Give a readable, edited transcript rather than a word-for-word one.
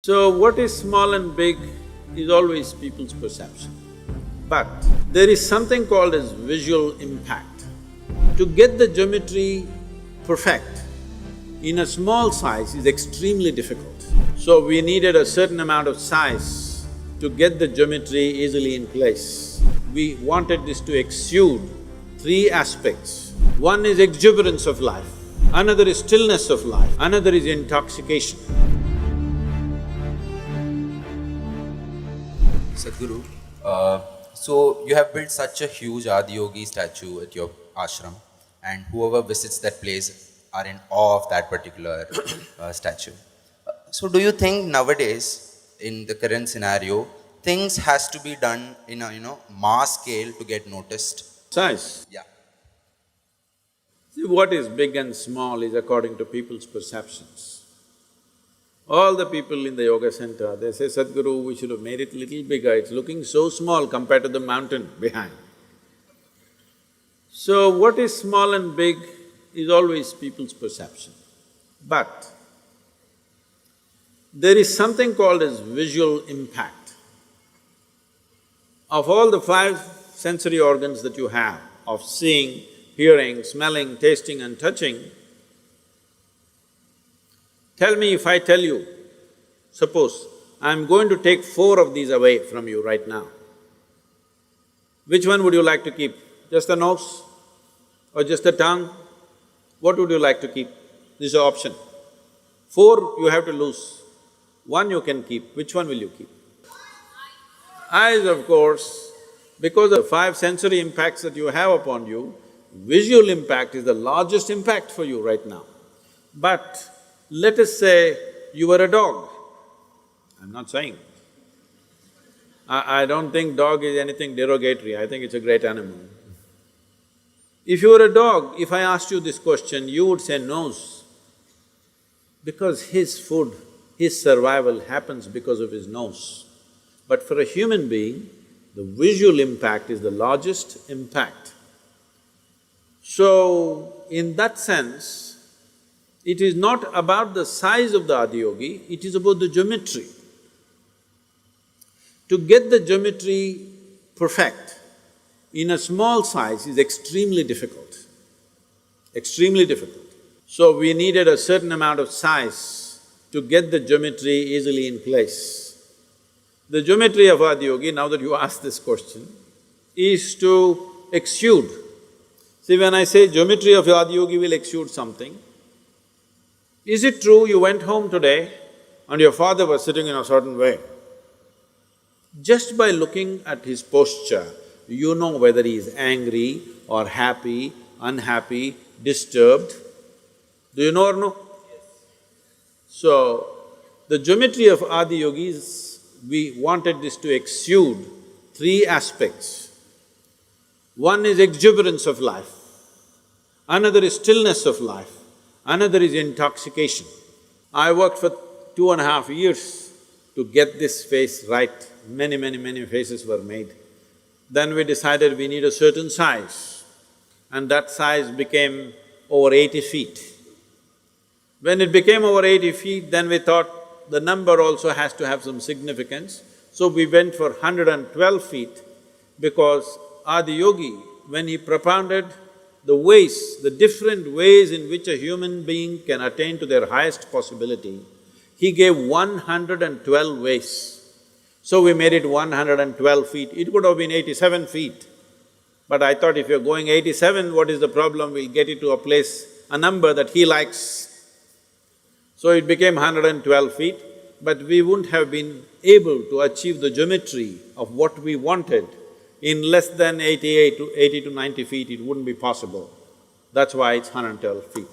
So, what is small and big is always people's perception. But there is something called as visual impact. To get the geometry perfect in a small size is extremely difficult. So we needed a certain amount of size to get the geometry easily in place. We wanted this to exude three aspects. One is exuberance of life, another is stillness of life, another is intoxication. Sadhguru, so you have built such a huge Adiyogi statue at your ashram, and whoever visits that place are in awe of that particular statue. So do you think nowadays, in the current scenario, things has to be done in a mass scale to get noticed? Size. Yeah. See, what is big and small is according to people's perceptions. All the people in the yoga center, they say, Sadhguru, we should have made it little bigger, it's looking so small compared to the mountain behind. So what is small and big is always people's perception. But there is something called as visual impact. Of all the five sensory organs that you have, of seeing, hearing, smelling, tasting and touching, tell me if I tell you, suppose I'm going to take four of these away from you right now, which one would you like to keep? Just the nose or just the tongue? What would you like to keep? This is an option. Four you have to lose, one you can keep, which one will you keep? Eyes, of course, because of the five sensory impacts that you have upon you, visual impact is the largest impact for you right now. But let us say you were a dog. I'm not saying. I don't think dog is anything derogatory, I think it's a great animal. If you were a dog, if I asked you this question, you would say nose, because his food, his survival happens because of his nose. But for a human being, the visual impact is the largest impact. So, in that sense, it is not about the size of the Adiyogi, it is about the geometry. To get the geometry perfect in a small size is extremely difficult, extremely difficult. So we needed a certain amount of size to get the geometry easily in place. The geometry of Adiyogi, now that you asked this question, is to exude. See, when I say geometry of Adiyogi will exude something, is it true you went home today and your father was sitting in a certain way? Just by looking at his posture, you know whether he is angry or happy, unhappy, disturbed. Do you know or no? Yes. So, the geometry of Adiyogi is, we wanted this to exude three aspects. One is exuberance of life, another is stillness of life, another is intoxication. I worked for 2.5 years to get this face right. Many faces were made. Then we decided we need a certain size, and that size became over 80 feet. When it became over 80 feet, then we thought the number also has to have some significance. So we went for 112 feet because Adiyogi, when he propounded the ways, the different ways in which a human being can attain to their highest possibility, he gave 112 ways. So we made it 112 feet. It could have been 87 feet. But I thought if you're going 87, what is the problem? We'll get it to a place, a number that he likes. So it became 112 feet, but we wouldn't have been able to achieve the geometry of what we wanted in less than 80 to 90 feet, it wouldn't be possible. That's why it's 112 feet.